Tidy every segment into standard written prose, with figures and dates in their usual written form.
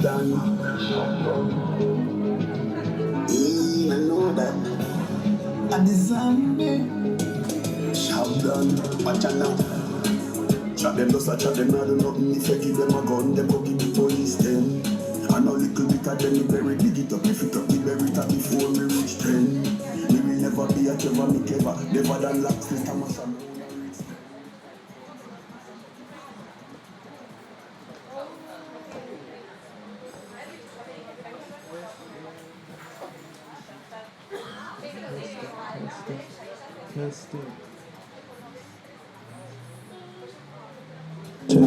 done. I know that. And the zombie. Shop done. Watch out now. Chat them just a chat them, I do nothing. If you give them a gun, them go give the police 10. And a little bit of them, me bury, dig it up, lift it up, me bury it up before me reach 10. Me will never be a clever, me clever. Never than locks, Mr. Massa. Testing. Check.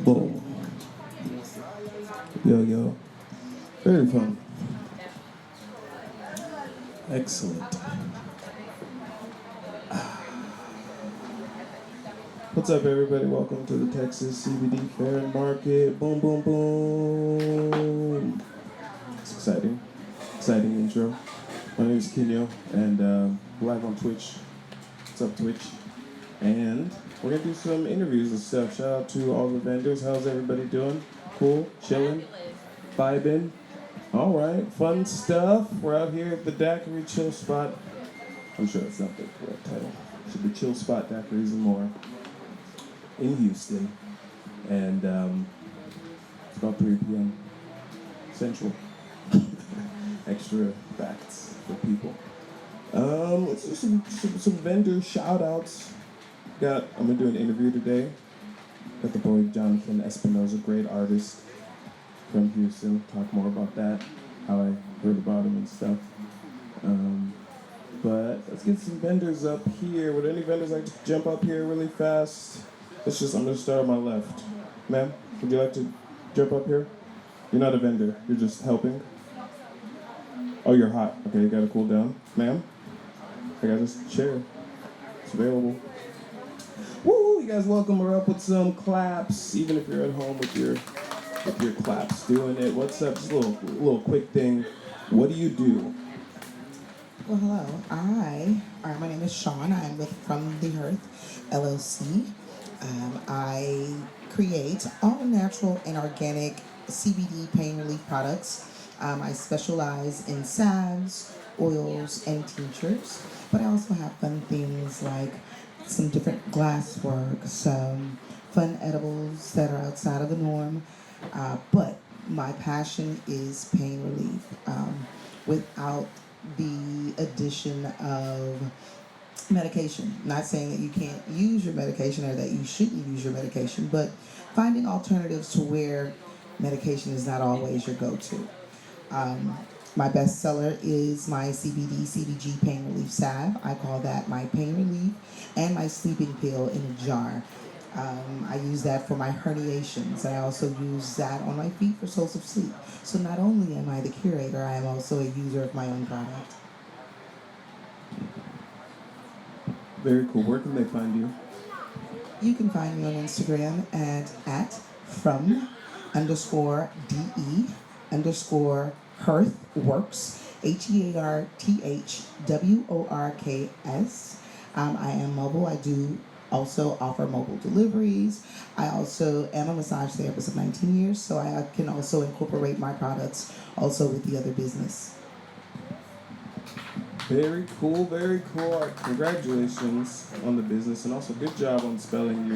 Boom. Yo. Very fun. Excellent. What's up, everybody? Welcome to the Texas CBD Fair and Market. Boom, boom, boom. It's exciting. Exciting intro. My name is Kinyo, and live on Twitch. What's up, Twitch? And we're gonna do some interviews and stuff. Shout out to all the vendors. How's everybody doing? Cool? Chilling? Vibing? All right, fun stuff. We're out here at the Daiquiri Chill Spot. I'm sure that's not the correct title. It should be Chill Spot Daiquiris and More in Houston. And it's about 3 p.m. Central. Extra facts for people. Let's do some vendor shout outs. I'm gonna do an interview today. Got the boy Johnathon Espinoza, great artist from Houston. Talk more about that, how I heard about him and stuff. But let's get some vendors up here. Would any vendors like to jump up here really fast? I'm gonna start on my left. Ma'am, would you like to jump up here? You're not a vendor, you're just helping. Oh, you're hot. Okay, you gotta cool down. Ma'am, I got this chair. It's available. Woo! You guys welcome her up with some claps, even if you're at home with your claps doing it. What's up? Just a little quick thing. What do you do? Well, hello. My name is Sean. I'm with From the Earth LLC. I create all natural and organic CBD pain relief products. I specialize in salves, oils, and tinctures, but I also have fun things like some different glasswork, some fun edibles that are outside of the norm, but my passion is pain relief without the addition of medication. Not saying that you can't use your medication or that you shouldn't use your medication, but finding alternatives to where medication is not always your go-to. My best seller is my CBD CBG pain relief salve. I call that my pain relief, and my sleeping pill in a jar. I use that for my herniations. I also use that on my feet for souls of sleep. So not only am I the curator, I am also a user of my own product. Very cool. Where can they find you? You can find me on Instagram at from_DE_Hearthworks, HEARTHWORKS. I am mobile. I do also offer mobile deliveries. I also am a massage therapist of 19 years, so I can also incorporate my products also with the other business. Very cool, very cool. Congratulations on the business, and also good job on spelling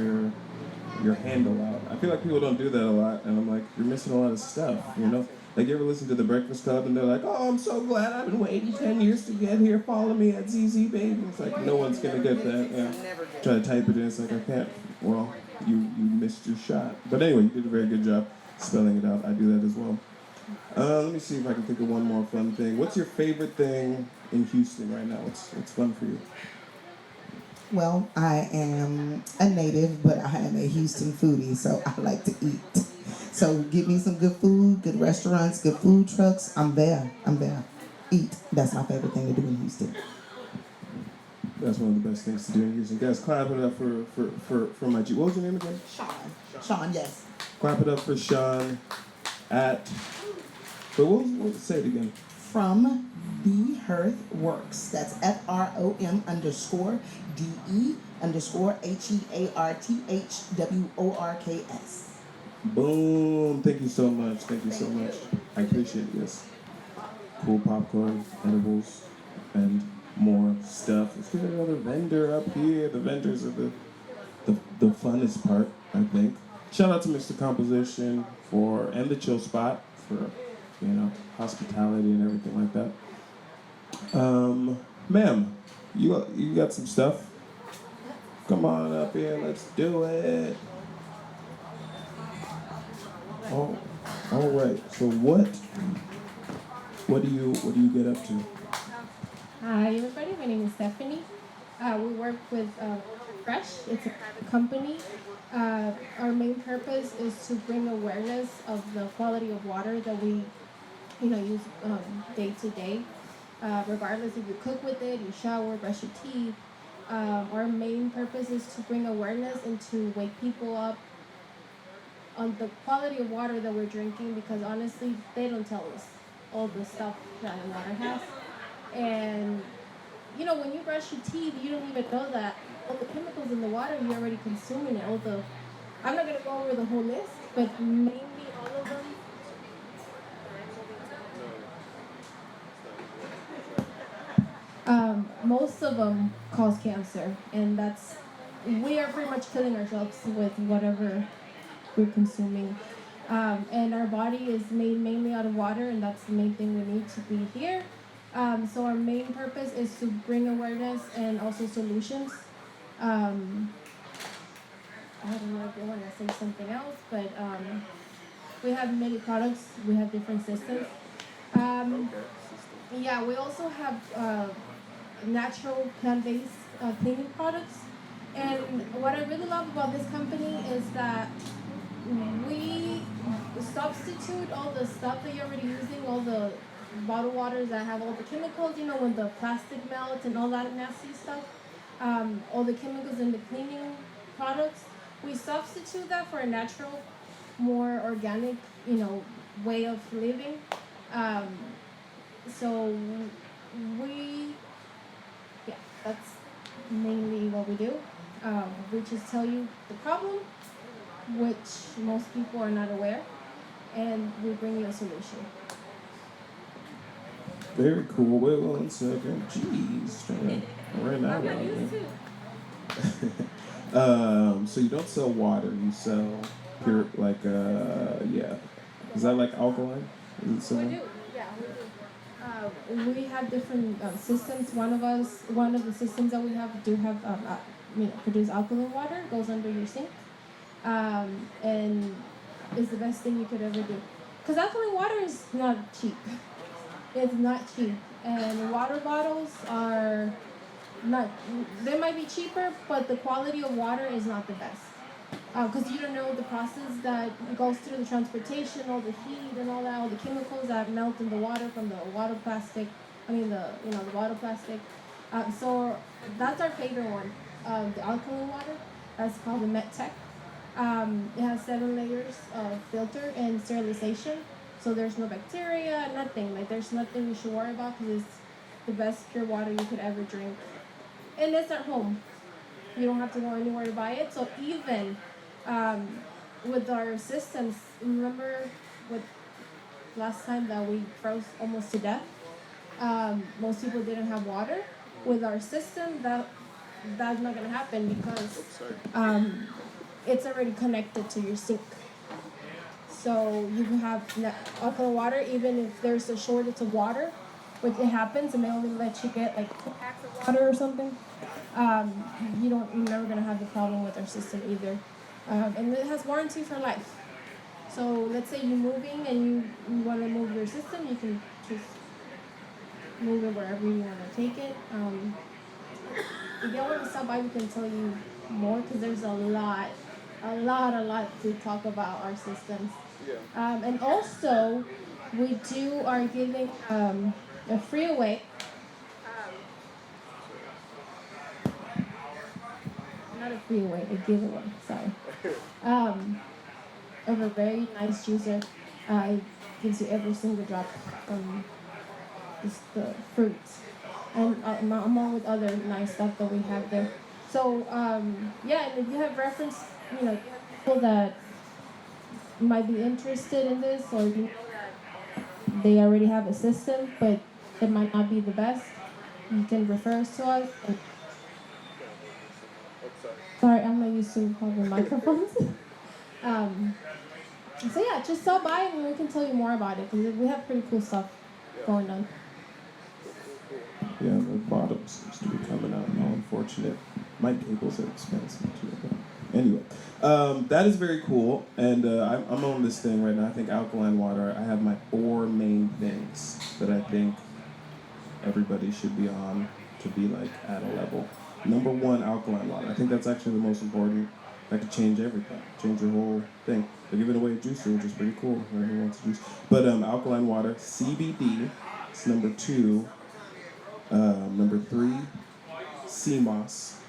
your handle out. I feel like people don't do that a lot, and I'm like, you're missing a lot of stuff, you know? Like, you ever listen to The Breakfast Club, and they're like, oh, I'm so glad I've been waiting 10 years to get here. Follow me at ZZ Baby. It's like, no one's going to get that. Yeah. Try to type it in. It's like, I can't. Well, you missed your shot. But anyway, you did a very good job spelling it out. I do that as well. Let me see if I can think of one more fun thing. What's your favorite thing in Houston right now? What's fun for you? Well, I am a native, but I am a Houston foodie, so I like to eat. So give me some good food, good restaurants, good food trucks. I'm there. Eat. That's my favorite thing to do in Houston. That's one of the best things to do in Houston. Guys, clap it up for my G. What was your name again? Sean, yes. Clap it up for Sean at... But what say it again? From the Hearthworks. That's FROM_DE_HEARTHWORKS. Boom. Thank you so much. Thank you so much. I appreciate it. Yes. Cool popcorn, edibles, and more stuff. Let's get another vendor up here. The vendors are the funnest part, I think. Shout out to Mr. Composition and the Chill Spot for, hospitality and everything like that. Ma'am, you got some stuff? Come on up here, let's do it. Oh, all right. So what do you get up to? Hi, everybody. My name is Stephanie. We work with Fresh. It's a private company. Our main purpose is to bring awareness of the quality of water that we, use day to day. Regardless if you cook with it, you shower, brush your teeth. Our main purpose is to bring awareness and to wake people up on the quality of water that we're drinking, because honestly, they don't tell us all the stuff that the water has. And when you brush your teeth, you don't even know that all the chemicals in the water, you're already consuming it. I'm not gonna go over the whole list, but mainly all of them. Most of them cause cancer, and we are pretty much killing ourselves with whatever we're consuming. And our body is made mainly out of water, and that's the main thing we need to be here. So our main purpose is to bring awareness and also solutions. Um, I don't know if you want to say something else, but we have many products. We have different systems. Um, yeah, we also have natural plant-based cleaning products. And what I really love about this company is that we substitute all the stuff that you're already using, all the bottled waters that have all the chemicals, when the plastic melts and all that nasty stuff, all the chemicals in the cleaning products. We substitute that for a natural, more organic, way of living. Um, so we, yeah, that's mainly what we do. We just tell you the problem, which most people are not aware, and we bring you a solution. Very cool. Wait 1 second. Jeez, trying to run out I'm of used me. to. So you don't sell water. You sell pure, yeah. Is that like alkaline? Is it We similar? do, yeah, we do. We have different systems. One of the systems that we have do have, produce alkaline water, goes under your sink, and is the best thing you could ever do. Because alkaline water is not cheap. It's not cheap, and water bottles are not. They might be cheaper, but the quality of water is not the best. Because you don't know the process that goes through the transportation, all the heat and all that, all the chemicals that melt in the water from the water plastic. The water plastic. So that's our favorite one, the alkaline water. That's called the MetTech. It has 7 layers of filter and sterilization, so there's no bacteria, nothing. Like there's nothing you should worry about, because it's the best pure water you could ever drink, and it's at home. You don't have to go anywhere to buy it. So even um, with our systems, remember with last time that we froze almost to death? Most people didn't have water. With our system, that's not gonna happen, because it's already connected to your sink. So you can have alkaline water even if there's a shortage of water, which it happens, and they only let you get like 2 packs of water or something. You're never gonna have the problem with our system either, and it has warranty for life. So let's say you're moving and you want to move your system, you can just move it wherever you want to take it. If you want to stop by, we can tell you more, because there's a lot to talk about our systems. And also, we are giving a free away. Not a free away, a giveaway, sorry. Of a very nice juicer. It gives you every single drop from the fruits. And along with other nice stuff that we have there. So, yeah, and if you have reference, you have people that might be interested in this, or you know that they already have a system, but it might not be the best, you can refer us to us. And, sorry, I'm not used to having microphones. um, so yeah, just stop by and we can tell you more about it because we have pretty cool stuff going on. Yeah, the bottom seems to be coming out now, unfortunate. My cables are expensive too. But anyway, that is very cool. And I'm on this thing right now. I think alkaline water, I have my 4 main things that I think everybody should be on to be like at a level. Number 1, alkaline water. I think that's actually the most important. That could change everything, change your whole thing. They're giving away a juicer, which is pretty cool. Whoever wants a juice. But alkaline water, CBD. It's number 2. Number 3, sea moss.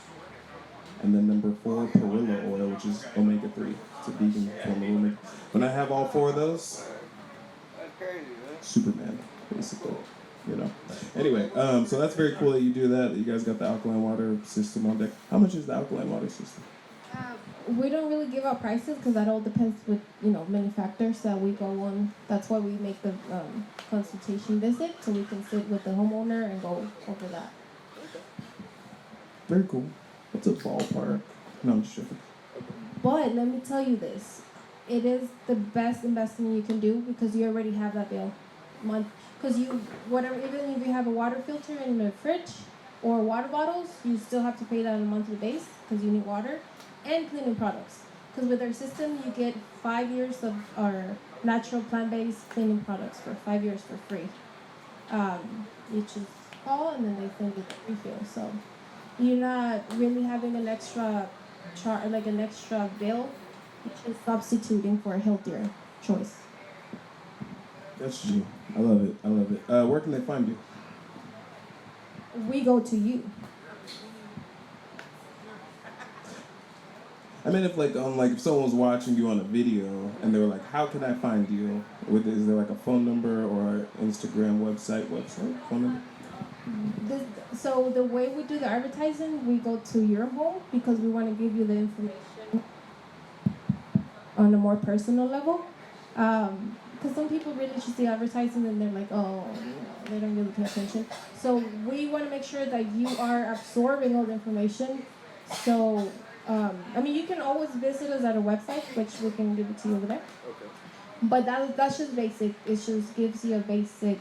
And then number 4, perilla oil, which is omega-3. It's a vegan form of omega. When I have all 4 of those, Superman, basically. You know. Anyway, so that's very cool that you do that. You guys got the alkaline water system on deck. How much is the alkaline water system? We don't really give out prices because that all depends with many factors that we go on. That's why we make the consultation visit so we can sit with the homeowner and go over that. Very cool. What's a ballpark? No, I'm just joking. But let me tell you this, it is the best investment you can do because you already have that bill month. Because even if you have a water filter in the fridge or water bottles, you still have to pay that on a monthly basis because you need water and cleaning products. Because with our system, you get 5 years of our natural plant-based cleaning products for 5 years for free. You just call and then they send you the refill. So you're not really having an extra an extra bill. You're just substituting for a healthier choice. That's true. I love it. I love it. Where can they find you? We go to you. I mean, if someone was watching you on a video and they were like, "How can I find you?" Is there like a phone number or Instagram website, phone number? So the way we do the advertising, we go to your home because we want to give you the information on a more personal level. Because some people really just see advertising and they're like, oh, they don't really pay attention. So we want to make sure that you are absorbing all the information. So, you can always visit us at our website, which we can give it to you over there. Okay. But that's just basic. It just gives you a basic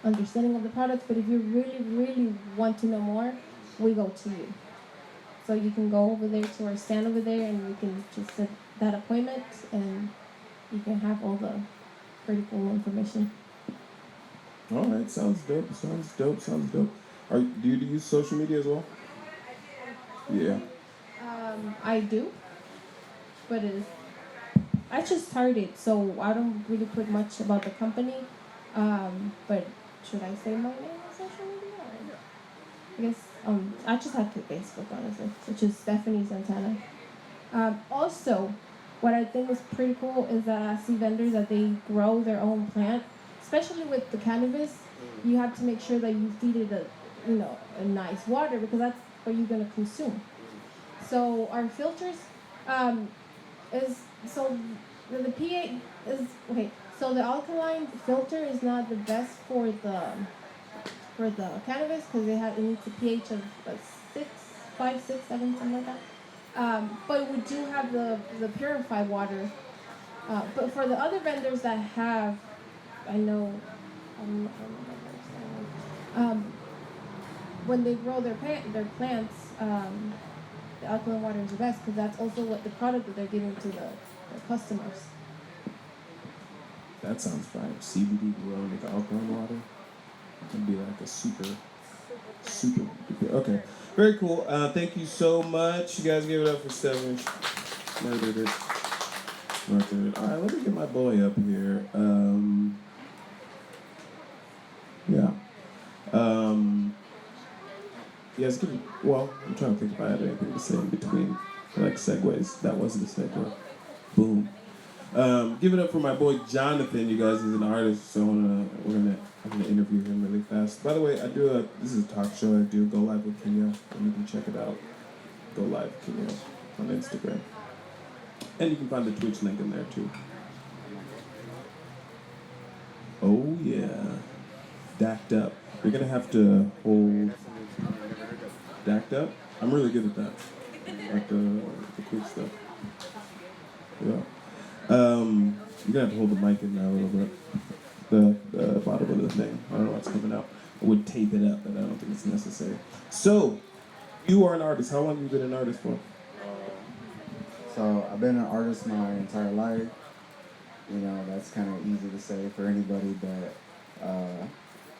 understanding of the products. But if you really, really want to know more, we go to you. So you can go over there to our stand over there and you can just set that appointment and you can have all the pretty cool information. All right, sounds dope. Do you use social media as well? Yeah. I do, but I just started, so I don't really put much about the company. But should I say my name on social media? I guess I just have to Facebook, honestly, which is Stephanie Santana. Also, what I think is pretty cool is that I see vendors that they grow their own plant, especially with the cannabis. You have to make sure that you feed it a nice water because that's what you're gonna consume. So our filters the pH is okay. So the alkaline filter is not the best for the cannabis because it needs a pH of 5, 6, 7, something like that. But we do have the purified water. But for the other vendors that have, I know, when they grow their plants, the alkaline water is the best because that's also what the product that they're giving to their customers. That sounds fine. CBD grown with alkaline water. It can be like a super. Okay. Very cool. Thank you so much. You guys give it up for Stephanie. Murdered it. All right, let me get my boy up here. Yeah. Yes. Well, I'm trying to think if I had anything to say in between, like segues. That wasn't a segue. Boom. Give it up for my boy Johnathon. You guys, he's an artist, so I'm gonna interview him really fast. By the way, this is a talk show I do. Go Live with Kinyo, and you can check it out. Go Live Kinyo on Instagram. And you can find the Twitch link in there too. Oh yeah. Dacked up. You're gonna have to hold dacked up. I'm really good at that. Like the quick stuff. Yeah. You're gonna have to hold the mic in there a little bit. The bottom of the thing. I don't know what's coming out. I would tape it up, but I don't think it's necessary. So, you are an artist. How long have you been an artist for? So I've been an artist my entire life. You know, that's kind of easy to say for anybody, but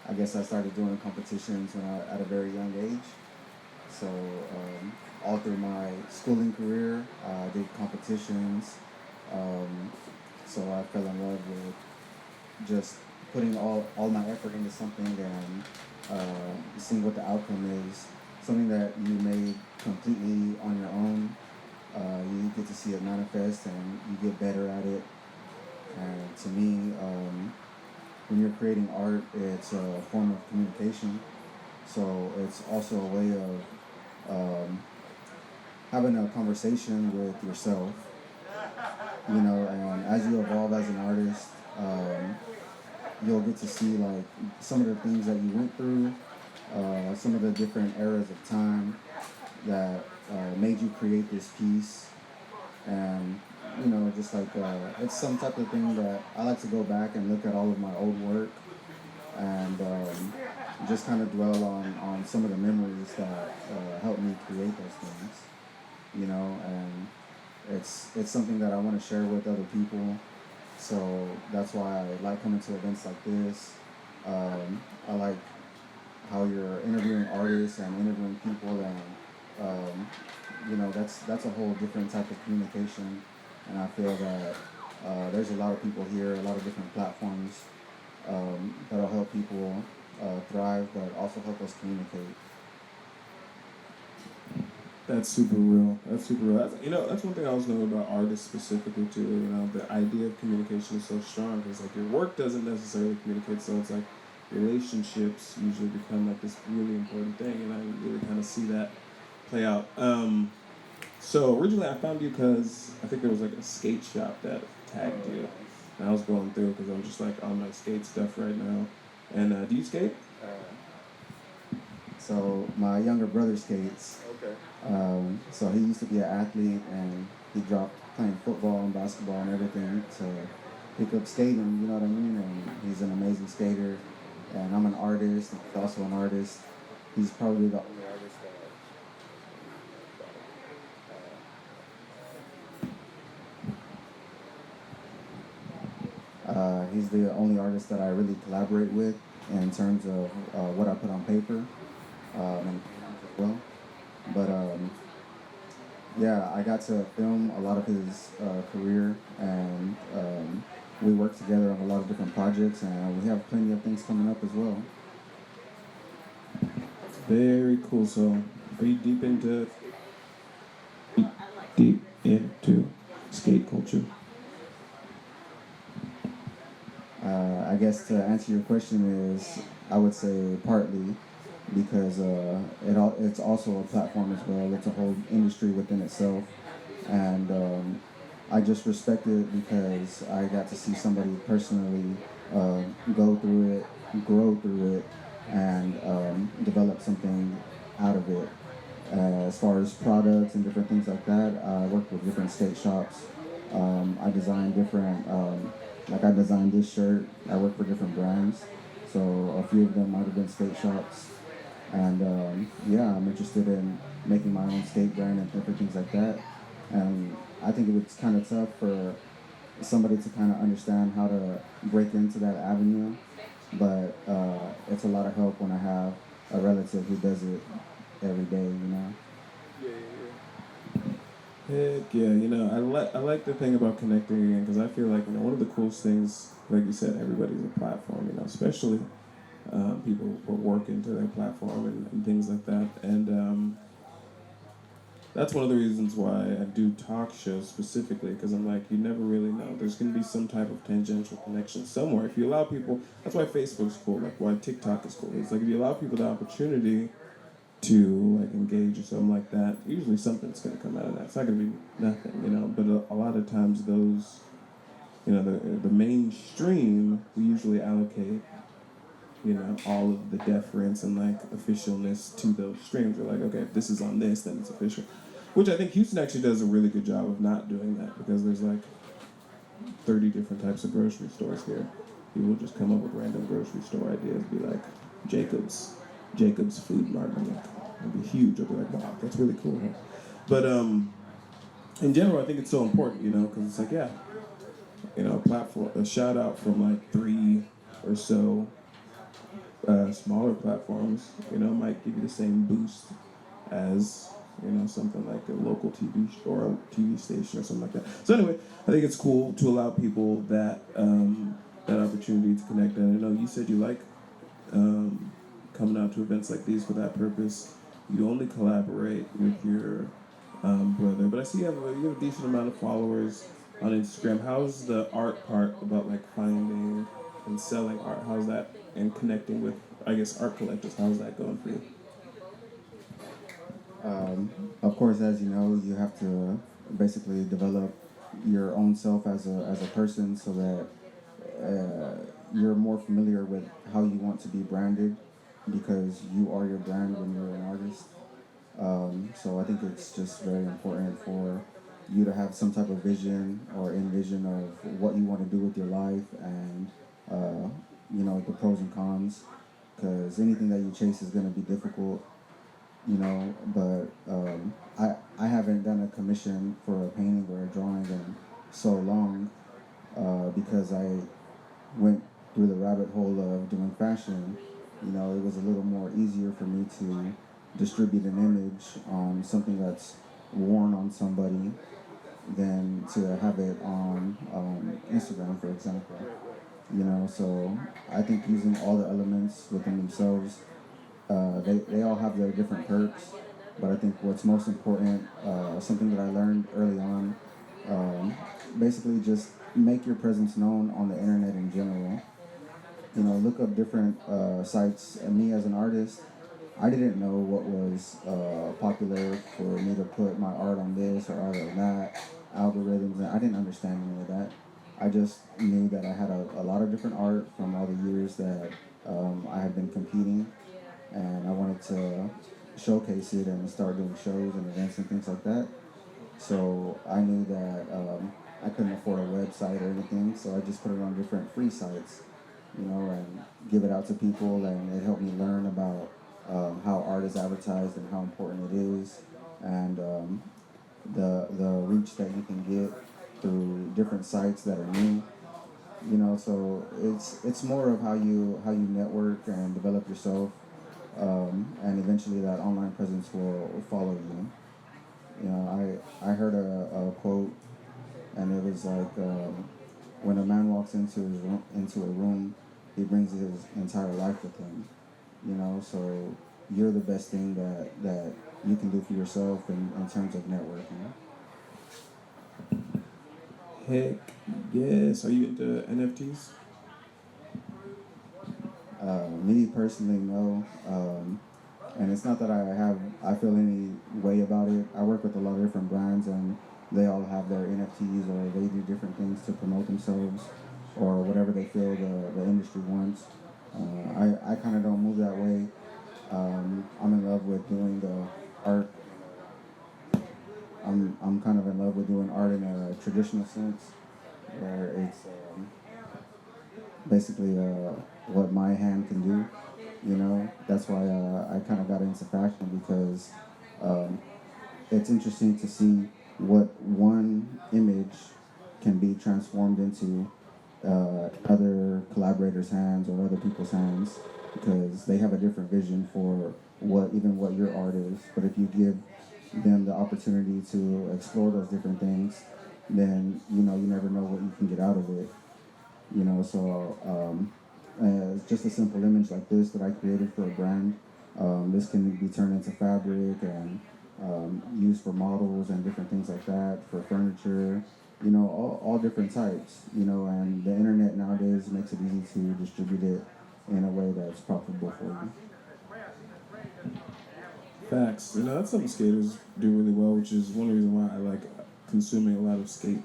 I guess I started doing competitions when at a very young age. So all through my schooling career, I did competitions. So I fell in love with just putting all my effort into something and seeing what the outcome is. Something that you made completely on your own. You get to see it manifest and you get better at it. And to me, when you're creating art, it's a form of communication. So it's also a way of having a conversation with yourself, you know, and as you evolve as an artist, you'll get to see like some of the things that you went through, some of the different eras of time that made you create this piece. And you know, just like it's some type of thing that I like to go back and look at all of my old work and just kind of dwell on some of the memories that helped me create those things, you know, and it's something that I want to share with other people. So that's why I like coming to events like this. I like how you're interviewing artists and interviewing people, and you know, that's a whole different type of communication. And I feel that there's a lot of people here, a lot of different platforms that'll help people thrive, but also help us communicate. That's super real. That's super real. That's one thing I always know about artists specifically too. You know, the idea of communication is so strong because like your work doesn't necessarily communicate. So it's like relationships usually become like this really important thing, and I really kind of see that play out. So originally I found you because I think there was like a skate shop that tagged you, and I was going through because I'm just like on my skate stuff right now. And do you skate? So my younger brother skates. Okay. So he used to be an athlete, and he dropped playing football and basketball and everything to pick up skating, you know what I mean? And he's an amazing skater, and I'm an artist, and he's also an artist. He's probably the only artist that he's the only artist that I really collaborate with in terms of what I put on paper and as well. But yeah, I got to film a lot of his career, and we worked together on a lot of different projects, and we have plenty of things coming up as well. Very cool. So, are you deep into skate culture? I guess to answer your question is, I would say partly, because it's also a platform as well. It's a whole industry within itself, and I just respect it because I got to see somebody personally go through it, grow through it, and develop something out of it. As far as products and different things like that, I work with different skate shops. I design different, like I designed this shirt. I work for different brands, so a few of them might have been skate shops. And yeah, I'm interested in making my own skate brand and different things like that. And I think it was kind of tough for somebody to kind of understand how to break into that avenue. But it's a lot of help when I have a relative who does it every day, you know? Heck yeah, I like the thing about connecting again because I feel like one of the coolest things, like you said, everybody's a platform, especially people who work into their platform and things like that. And that's one of the reasons why I do talk shows specifically because I'm like, you never really know. There's going to be some type of tangential connection somewhere. If you allow people, that's why Facebook's cool, like why TikTok is cool. It's like if you allow people the opportunity to like engage page or something like that, usually something's going to come out of that. It's not going to be nothing, you know. But a lot of times those, you know, the mainstream, we usually allocate, you know, all of the deference and like officialness to those streams. We're like, okay, if this is on this, then it's official. Which I think Houston actually does a really good job of not doing that, because there's like 30 different types of grocery stores here. People just come up with random grocery store ideas, be like, Jacob's Food Mart. I'm like, it'd be huge. I'll be like, wow, that's really cool. Huh? But in general, I think it's so important, you know, because it's like, yeah, you know, a shout out from like 3 or so smaller platforms, you know, might give you the same boost as, you know, something like a local TV or a TV station or something like that. So anyway, I think it's cool to allow people that that opportunity to connect. And I know you said you like coming out to events like these for that purpose. You only collaborate with your brother, but I see you have a decent amount of followers on Instagram. How's the art part about like finding and selling art? How's that, and connecting with, I guess, art collectors? How's that going for you? Of course, as you know, you have to basically develop your own self as a person, so that you're more familiar with how you want to be branded, because you are your brand when you're an artist. So I think it's just very important for you to have some type of vision or envision of what you want to do with your life, and you know, the pros and cons, because anything that you chase is going to be difficult, you know. But I haven't done a commission for a painting or a drawing in so long, because I went through the rabbit hole of doing fashion. You know, it was a little more easier for me to distribute an image on something that's worn on somebody than to have it on Instagram, for example. You know, so I think using all the elements within themselves, they all have their different perks, but I think what's most important, something that I learned early on, basically just make your presence known on the internet in general. You know, look up different sites. And me as an artist, I didn't know what was popular for me to put my art on this or art on that, algorithms. I didn't understand any of that. I just knew that I had a lot of different art from all the years that I had been competing, and I wanted to showcase it and start doing shows and events and things like that. So I knew that I couldn't afford a website or anything, so I just put it on different free sites, you know, and give it out to people, and it helped me learn about how art is advertised and how important it is, and the reach that you can get through different sites that are new. You know, so it's more of how you network and develop yourself, and eventually that online presence will follow you. You know, I heard a quote, and it was like, when a man walks into a room, he brings his entire life with him. You know, so you're the best thing that you can do for yourself in terms of networking. Heck yes. Are you into NFTs? Me personally, no. And it's not that I feel any way about it. I work with a lot of different brands, and they all have their NFTs, or they do different things to promote themselves, or whatever they feel the industry wants. I kind of don't move that way. I'm in love with doing the art. I'm kind of in love with doing art in a traditional sense, where it's basically what my hand can do. You know, that's why I kind of got into fashion, because it's interesting to see what one image can be transformed into other collaborators' hands or other people's hands, because they have a different vision for what your art is. But if you give them the opportunity to explore those different things, then you know you never know what you can get out of it. You know, so just a simple image like this that I created for a brand, this can be turned into fabric and used for models and different things like that, for furniture, you know, all different types, you know, and the internet nowadays makes it easy to distribute it in a way that's profitable for you. Facts. That's something skaters do really well, which is one reason why I like consuming a lot of skate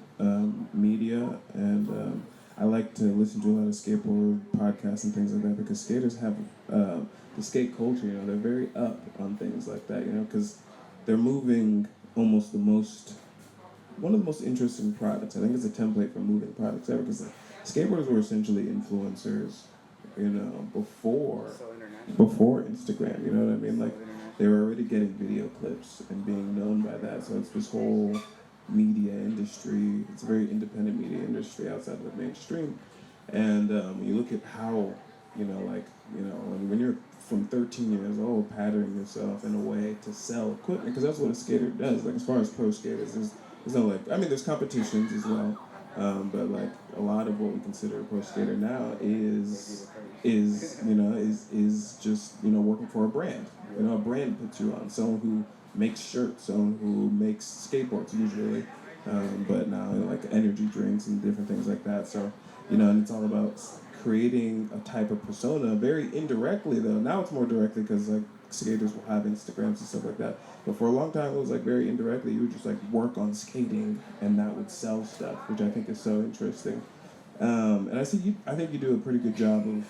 media, and I like to listen to a lot of skateboard podcasts and things like that because skaters have the skate culture. They're very up on things like that. Because they're moving almost one of the most interesting products. I think it's a template for moving products ever because skateboarders were essentially influencers, before Instagram. You know what I mean? Like they were already getting video clips and being known by that. So it's this whole media industry. It's a very independent media industry outside of the mainstream. And when you look at how, when you're from 13 years old, patterning yourself in a way to sell equipment, because that's what a skater does. Like as far as pro skaters, there's no there's competitions as well, but like a lot of what we consider a pro skater now is just working for a brand. A brand puts you on. Someone who makes shirts, someone who makes skateboards usually, but now like energy drinks and different things like that. So and it's all about creating a type of persona, very indirectly though. Now it's more directly because like skaters will have Instagrams and stuff like that. But for a long time it was like very indirectly. You would just like work on skating and that would sell stuff, which I think is so interesting. And I think you do a pretty good job of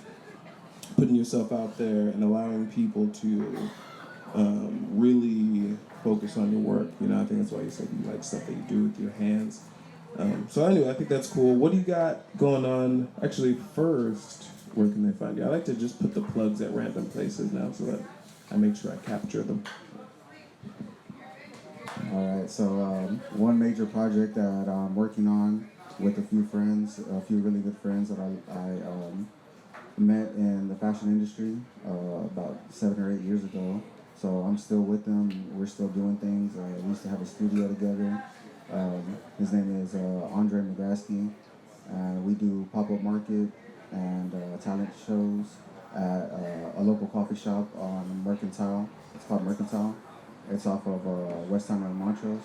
putting yourself out there and allowing people to really focus on your work. I think that's why you said you like stuff that you do with your hands. So anyway, I think that's cool. What do you got going on? Actually, first, where can they find you? I like to just put the plugs at random places now so that I make sure I capture them. All right, so one major project that I'm working on with a few friends, a few really good friends that I met in the fashion industry about 7 or 8 years ago. So I'm still with them. We're still doing things. We used to have a studio together. His name is Andre McGraski. We do pop-up market and talent shows at a local coffee shop on Mercantile. It's called Mercantile. It's off of Westheimer and Montrose.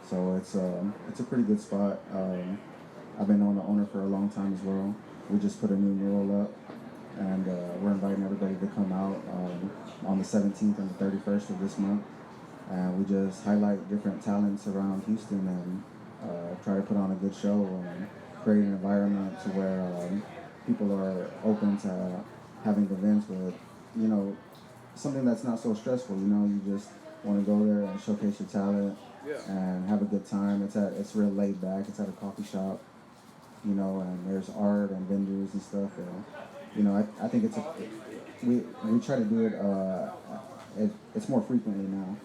So it's a pretty good spot. I've been knowing the owner for a long time as well. We just put a new mural up, and we're inviting everybody to come out on the 17th and the 31st of this month. And we just highlight different talents around Houston and try to put on a good show and create an environment to where people are open to having events with, something that's not so stressful. You just want to go there and showcase your talent and have a good time. It's real laid back. It's at a coffee shop, and there's art and vendors and stuff. And, I think we try to do it. It's more frequently now.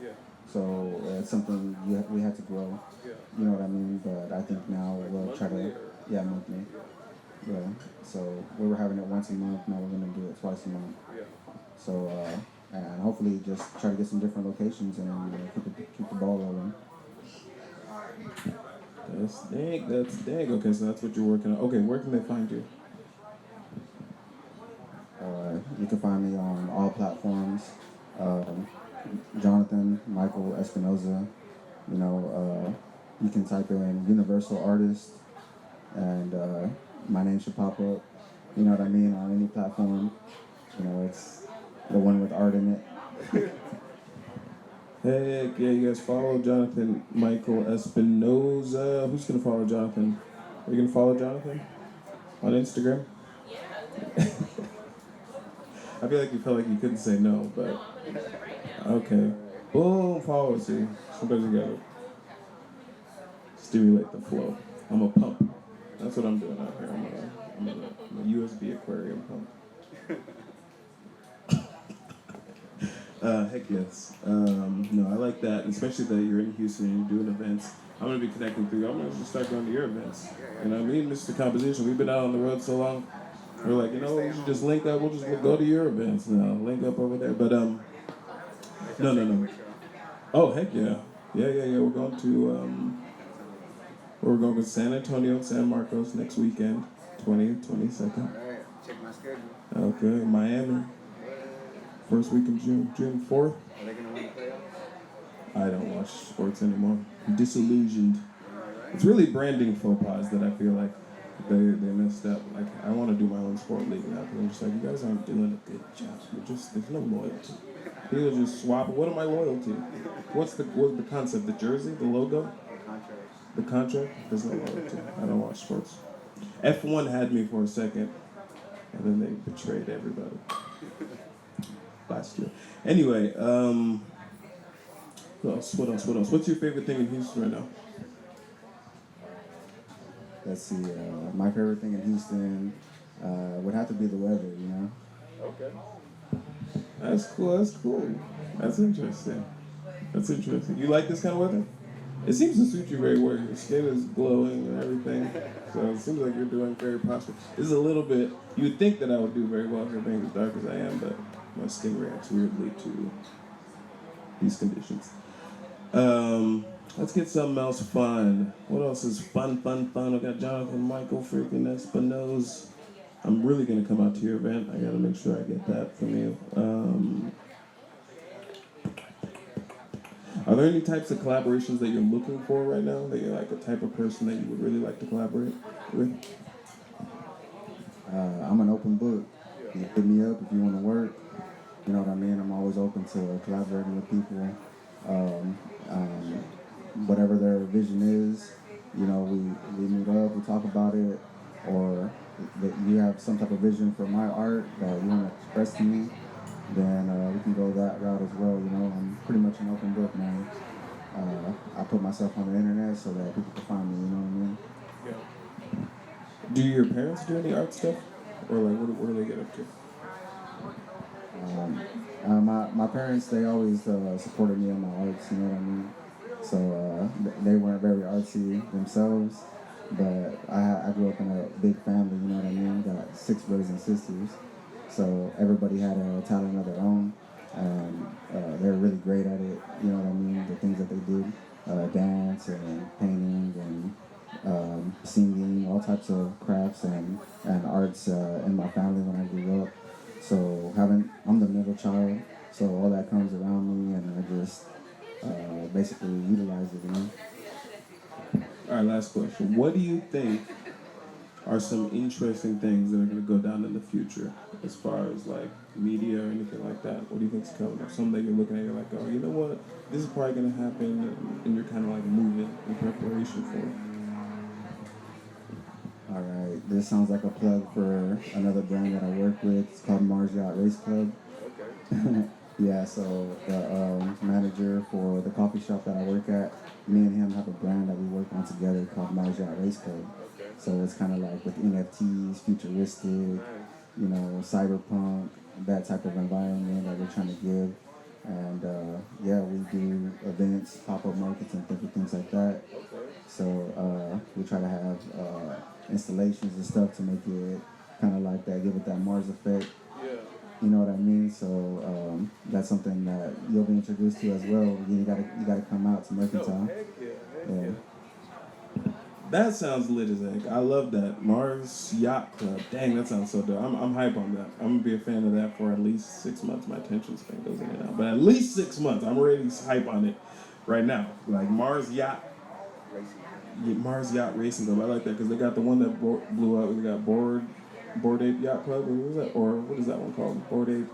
So it's something we had to grow. You know what I mean? But I think now we'll try to, monthly. Yeah. So we were having it once a month. Now we're gonna do it twice a month. So and hopefully just try to get some different locations and keep the ball rolling. That's dang. Okay, so that's what you're working on. Okay, where can they find you? You can find me on all platforms. Johnathon, Michael Espinoza. You can type in Universal Artist, and my name should pop up. You know what I mean? On any platform. It's the one with art in it. Heck yeah, you guys follow Johnathon, Michael Espinoza. Who's gonna follow Johnathon? Are you gonna follow Johnathon on Instagram? I feel like you felt like you couldn't say no, but okay. Boom, follow us here. Somebody's gotta stimulate the flow. I'm a pump. That's what I'm doing out here. I'm a USB aquarium pump. Heck yes. No, I like that, especially that you're in Houston and you're doing events. I'm gonna be connecting through. I'm gonna just start going to your events. Me and Mr. Composition, we've been out on the road so long. We're like, we should just link up. We'll just go to your events now. Link up over there. But no. Oh heck yeah. We're going to San Antonio and San Marcos next weekend, 20th, 22nd. Alright, check my schedule. Okay, Miami. First week of June 4th. Are they gonna win the playoffs? I don't watch sports anymore. I'm disillusioned. It's really branding faux pas that I feel like they messed up. Like, I want to do my own sport league now, because I'm just like, you guys aren't doing a good job. There's no loyalty. People just swap. What am I loyal to? What's the concept? The jersey, the logo, the contract. There's no loyalty. I don't watch sports. F1 had me for a second, and then they betrayed everybody last year. Anyway, what else? What else? What else? What's your favorite thing in Houston right now? Let's see. My favorite thing in Houston would have to be the weather. You know. Okay. That's cool. That's cool. That's interesting. That's interesting. You like this kind of weather? It seems to suit you very well. Your skin is glowing and everything. So it seems like you're doing very prosperous. This is a little bit, you would think that I would do very well here being as dark as I am, but my skin reacts weirdly to these conditions. Let's get something else fun. What else is fun? I got Johnathon, Michael, freaking Espinoza. I'm really gonna come out to your event. I gotta make sure I get that from you. Are there any types of collaborations that you're looking for right now? That you're like a type of person that you would really like to collaborate with? I'm an open book. You hit me up if you want to work. You know what I mean? I'm always open to collaborating with people. Whatever their vision is, you know, we meet up, we talk about it, or that you have some type of vision for my art that you want to express to me, then we can go that route as well. You know, I'm pretty much an open book now. I put myself on the internet so that people can find me. You know what I mean? Yeah. Do your parents do any art stuff, or like what do they get up to? My parents, they always supported me in my arts. You know what I mean? So they weren't very artsy themselves, but I grew up in a big family. You know what I mean? Got 6 brothers and sisters. So everybody had a talent of their own, and they're really great at it. You know what I mean? The things that they did, dance and painting and singing, all types of crafts and arts in my family when I grew up. So I'm the middle child, so all that comes around me, and I just basically utilize it. You know? All right, last question. What do you think are some interesting things that are going to go down in the future as far as like media or anything like that? What do you think's coming up? Something that you're looking at, you're like, oh, you know what? This is probably going to happen, and you're kind of like moving in preparation for it. All right, this sounds like a plug for another brand that I work with. It's called Mars Yacht Race Club. Okay. Yeah, so the manager for the coffee shop that I work at, me and him have a brand that we work on together called Mars Yacht Race Club. Okay. So it's kind of like with NFTs, futuristic, you know, cyberpunk, that type of environment that we're trying to give. And yeah, we do events, pop-up markets, and different things like that. Okay. So we try to have installations and stuff to make it kind of like that, give it that Mars effect. Yeah. You know what I mean? So that's something that you'll be introduced to as well. You gotta come out to Mercantile. Heck yeah. That sounds lit as heck. I love that. Mars Yacht Club. Dang, that sounds so dope. I'm hype on that. I'm gonna be a fan of that for at least 6 months. My attention span goes in and out. But at least 6 months. I'm already hype on it right now. Like Mars Yacht Racing Club. I like that because they got the one that blew up. They got Bored Ape Yacht Club. Or what is that? Or what is that one called? Bored Ape.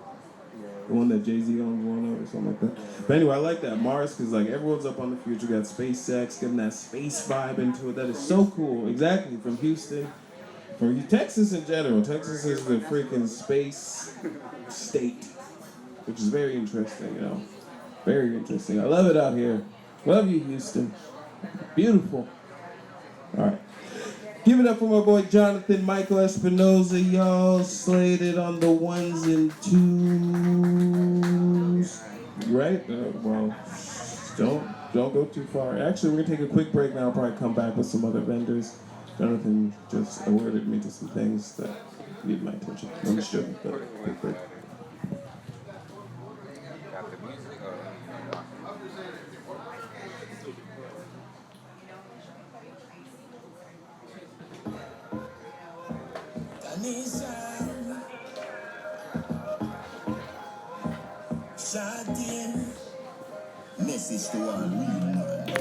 The one that Jay-Z owns one of or something like that. But anyway, I like that. Mars, because like everyone's up on the future. Got SpaceX, getting that space vibe into it. That is so cool. Exactly. From Houston. From Texas in general. Texas is the freaking space state. Which is very interesting, you know. Very interesting. I love it out here. Love you, Houston. Beautiful. All right. Give it up for my boy Johnathon, Michael Espinoza, y'all. Slated on the 1s and 2s. Right? Well, don't go too far. Actually, we're gonna take a quick break now. I'll probably come back with some other vendors. Johnathon just alerted me to some things that need my attention. I'm just joking, but quick break. Message to all real man.